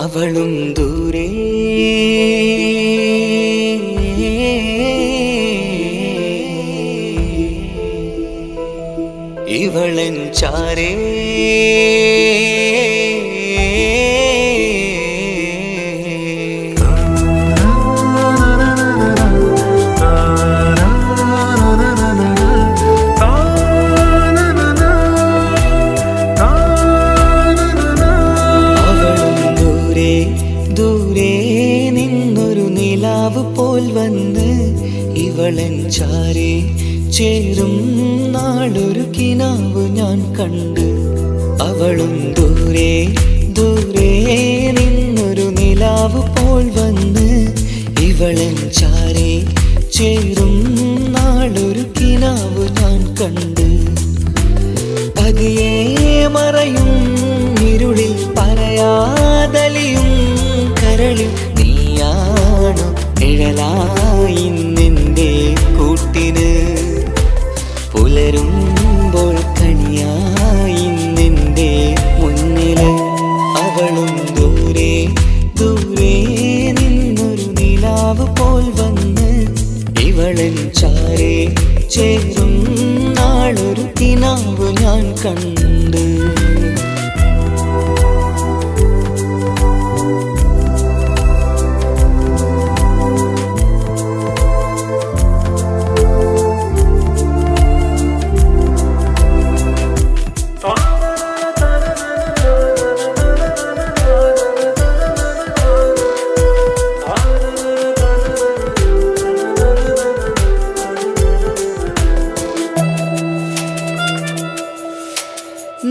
അവളും ദൂരെ ഇവളൻ ചാരേ. പോൽ വന്ന് ഇവളൻ ചാരേ ചേരും നാളൊരു കിനാവ് ഞാൻ കണ്ട്. അവളും ദൂരെ ദൂരെ നിന്നൊരു നിലാവ് പോൽ വന്ന് ഇവളൻ ചാരേ ചേരും നാളൊരു കിനാവ് ഞാൻ കണ്ട്. പതിയെ മറയും ഇരുളിൽ പറയാതലിയും കരളിൽ നീയാണോ നിഴലായി നിന്റെ കൂട്ടിന്. പുലരുമ്പോൾ കണിയായി നിന്റെ മുന്നില്. അവളും ദൂരെ ദൂരെ നിന്നൊരു നിലാവ് പോൽ വന്ന് ഇവളൻ ചാരേ ചേരും നാളൊരു കിനാവ് ഞാൻ കണ്ട്.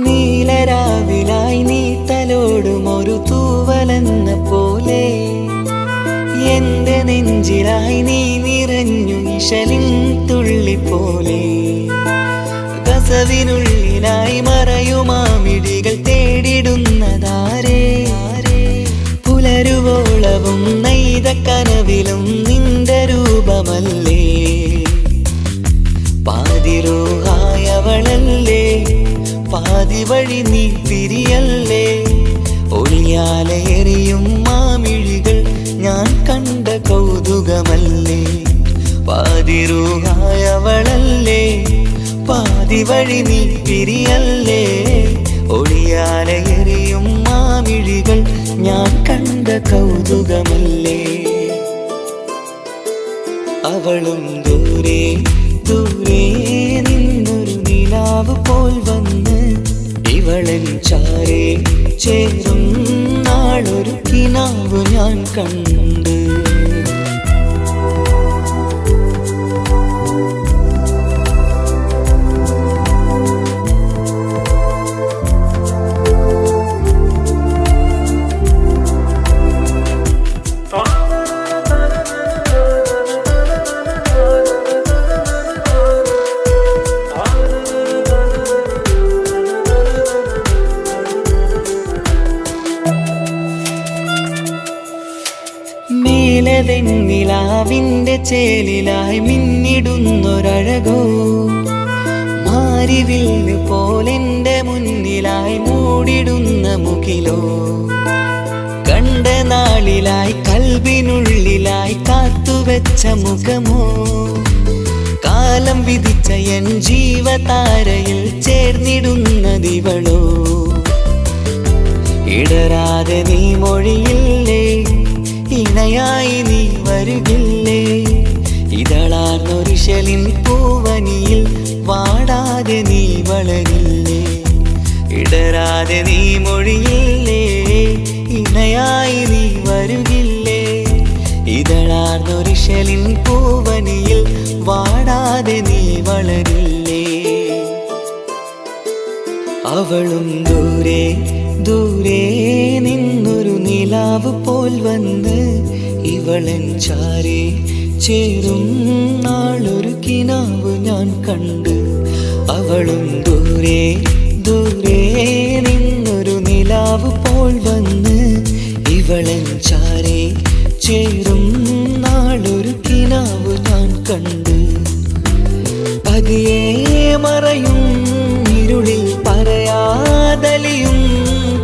നീലരാവിലായി നീ തലോടും ഒരു തൂവലെന്ന പോലെ എന്റെ നെഞ്ചിലായി നീ നിറഞ്ഞു ഇശലിൻ തുള്ളി പോലെ. കസവിനുള്ളിലായി മറയുമാമിടികൾ തേടിടുന്നതാരേ. പുലരുവോളവും നെയ്ത കനവിലും നിന്റെ രൂപമല്ലേ. പാതിരൂഹായവളല്ലേ പാതി വഴി നീ തിരിയല്ലേ. ഒളിയാലെറിയും മാമിഴികൾ ഞാൻ കണ്ട കൗതുകമല്ലേ. പാതിരൂഹായവളല്ലേ പാതി വഴി നീ തിരിയല്ലേ. ഒളിയാലെറിയും മാമിഴികൾ ഞാൻ കണ്ട കൗതുകമല്ലേ. അവളും ദൂരെ ദൂരെ നിന്നൊരു നിലാവ് പോൽ വന്ന് ഇവളൻ ചാരേ ചേരും നാളൊരു കിനാവ് ഞാൻ കണ്ട്. നിലാവിന്റെ ചേലിലായി മിന്നിടുന്നൊരഴകോ. മാരിവില്ല് പോലെന്റെ മുന്നിലായി മൂടിടുന്ന മുകിലോ. കണ്ട നാളിലായി കൽബിനുള്ളിലായി കാത്തുവെച്ച മുഖമോ. കാലം വിധിച്ച എൻ ജീവതാരയിൽ ചേർന്നിടുന്നതിവളോ. ഇടരാതെ നീ മൊഴിയില്ലേ ഇണയായി നീ വരുകില്ലേ. ഇതളാർന്നൊരിശലിൻ പൂവനിയിൽ വാടാതെ നീ വളരില്ലേ. ഇടരാതെ നീ മൊഴിയില്ലേ ഇണയായി നീ വരുകില്ലേ. ഇതളാർന്നൊരിശലിൻ ഇശലിൻ പൂവനിയിൽ വാടാതെ നീ വളരില്ലേ. അവളും ദൂരെ ദൂരെ നിന്നൊരു നിലാവ് പോൽ വന്ന് ഇവളൻ ചാരി ചേരും നാളൊരു കിനാവ് ഞാൻ കണ്ട്. അവളും ദൂരെ ദൂരെ നിന്നൊരു നിലാവ് പോൽ വന്ന് ഇവളൻ ചാരി ചേരും നാളൊരു കിനാവ് ഞാൻ കണ്ട്. പതിയെ മറയും ഇരുളിൽ പറയാതലിയും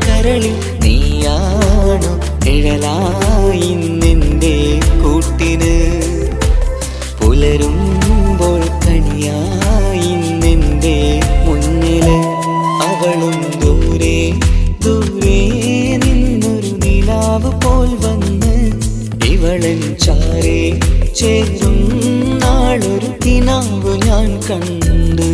കരളിൽ നീയാണോ നിഴലായി നിന്റെ കൂട്ടിന്. പുലരുമ്പോൾ കണിയായി നിന്റെ മുന്നില്. അവളും ദൂരെ ദൂരെ നിന്നൊരു നിലാവ് പോൽ വന്ന് ഇവളൻ ചാരേ ചേരും നാളൊരു കിനാവ് ഞാൻ കണ്ട്.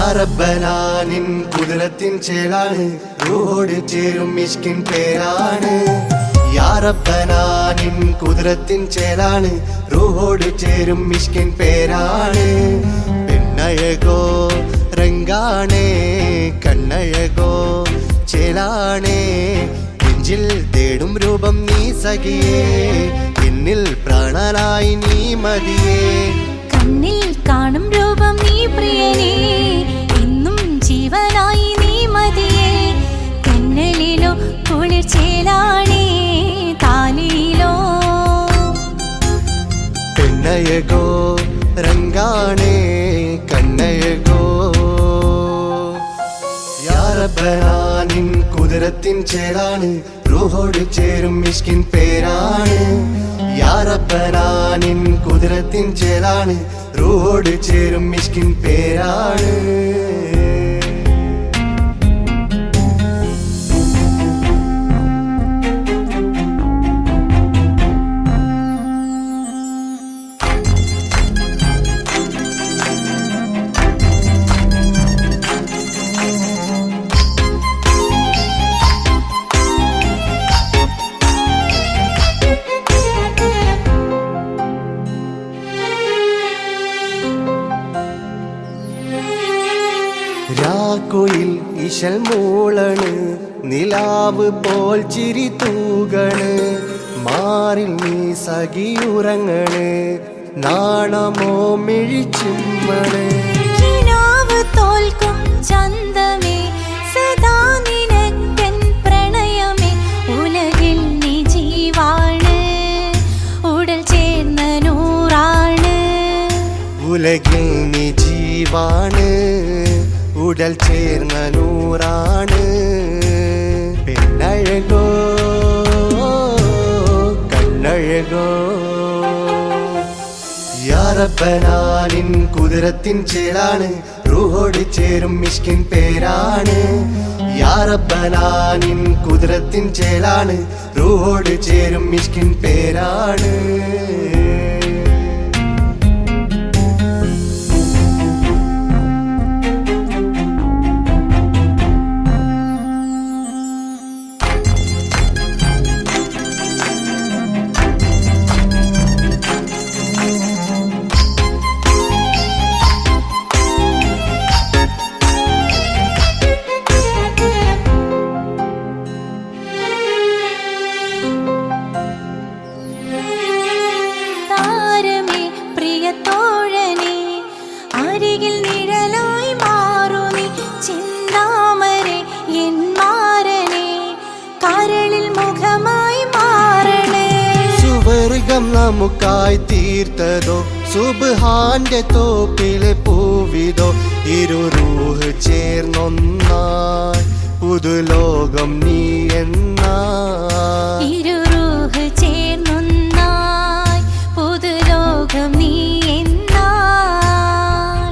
യാറബ്ബനാ നിൻ കുതിരത്തിൻ ചേലാണ് റൂഹോട് ചേരും മിഷ്കിൻ പേരാണ് യാറബ്ബനാ നിൻ കുതിരത്തിൻ ചേലാണ് റൂഹോട് ചേരും മിഷ്കിൻ പേരാണ് പെണ്ണഴകോ രംഗാണേ കണ്ണഴകോ ചേലാണേ നെഞ്ചിൽ തേടും രൂപം നീ സഖിയേ എന്നിൽ പ്രാണനായി നീ മതിയേ കണ്ണിൽ കാണും രൂപം നീ പ്രിയനേ ഇന്നും ജീവനായി നീ മതിയേ കന്നലിലോ കുളിർച്ചേലാണേ താലിയിലോ പെണ്ണഴകോ രംഗാണേ കണ്ണഴകോ യാറബ്ബനാ നിൻ കുതിരത്തിൻ ചേലാണ് റൂഹോട് ചേരും മിഷ്കിൻ പേരാണ് യാറബ്ബനാ നിൻ കുതിരത്തിൻ ചേലാണ് റൂഹോട് ചേരും മിഷ്കിൻ പേരാണ് രാക്കുയിൽ ഇശൽ മൂളണ് നിലാവ് പോൽ ചിരി തൂകണ് മാറിൽ നീ സഖിയുറങ്ങണ് നാണമോ മിഴിച്ചുമ്മണ് കിനാവ് തോൽക്കും ചന്തമേ സദാ നിനക്കൻ പ്രണയമേ ഉലകിൽ നീ ജീവാണ് ഉടൽ ചേർന്ന നൂറാണ് ഉലകിൽ നീ ജീവാണ് ഉടൽ ചേർന്ന നൂറാണ് പെണ്ണഴകോ കണ്ണഴകോ യാറബ്ബനാ നിൻ കുതിരത്തിൻ ചേലാണ് റൂഹോട് ചേരും മിഷ്കിൻ പേരാണ് യാറബ്ബനാ നിൻ കുതിരത്തിൻ ചേലാണ് റൂഹോട് ചേരും മിഷ്കിൻ പേരാണ് താരമേ പ്രിയത്തോഴനേ അരികിൽ നിഴലായി മാറൂ നീ ചിന്താമരേ എൻ മാരനേ കരളിൽ മുഖമായി മാറണേ സുവർഗം നമുക്കായി തീർത്തതോ സുബ്ഹാന്റെ തോപ്പിലെ പൂവിതോ ഇരു റൂഹ് ചേർന്നൊന്നായി പുതുലോകം നീ എന്നായി ഇരു റൂഹ് ചേർന്നൊന്നായി പുതുലോകം നീ എന്നായി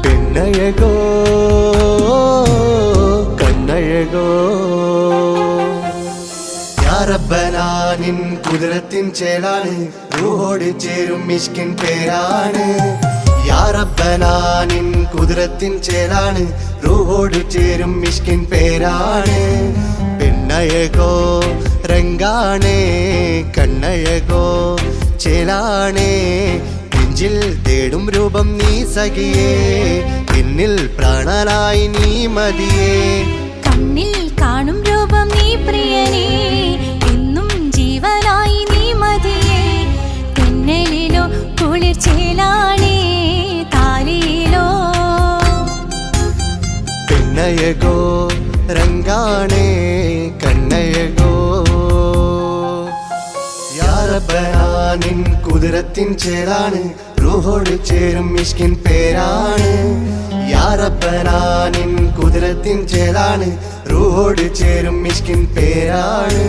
പെണ്ണഴകോ കണ്ണഴകോ യാറബ്ബനാ നിൻ കുതിരത്തിൻ ചേലാണ് റൂഹോട് ചേരും മിഷ്കിൻ പേരാണ് യാറബ്ബനാ നിൻ കുതിരത്തിൻ ചേലാണ് റൂഹോട് ചേരും മിഷ്കിൻ പേരാണ് പെണ്ണഴകോ രംഗാണേ കണ്ണഴകോ ചേലാണേ നെഞ്ചിൽ തേടും രൂപം നീ സഖിയേ എന്നിൽ പ്രാണനായി നീ മതിയേ കണ്ണിൽ കാണും രൂപം നീ പ്രിയനേ എന്നും ജീവനായി നീ മതിയേ കന്നലിലോ കുളിർച്ചേലാണേ താലിയിലോ പെണ്ണഴകോ രംഗാണേ കണ്ണഴകോ യാറബ്ബനാ നിൻ കുതിരത്തിൻ ചേലാണ് റൂഹോട് ചേരും മിഷ്കിൻ പേരാണ് യാറബ്ബനാ നിൻ കുതിരത്തിൻ ചേലാണ് റൂഹോട് ചേരും മിഷ്കിൻ പേരാണ്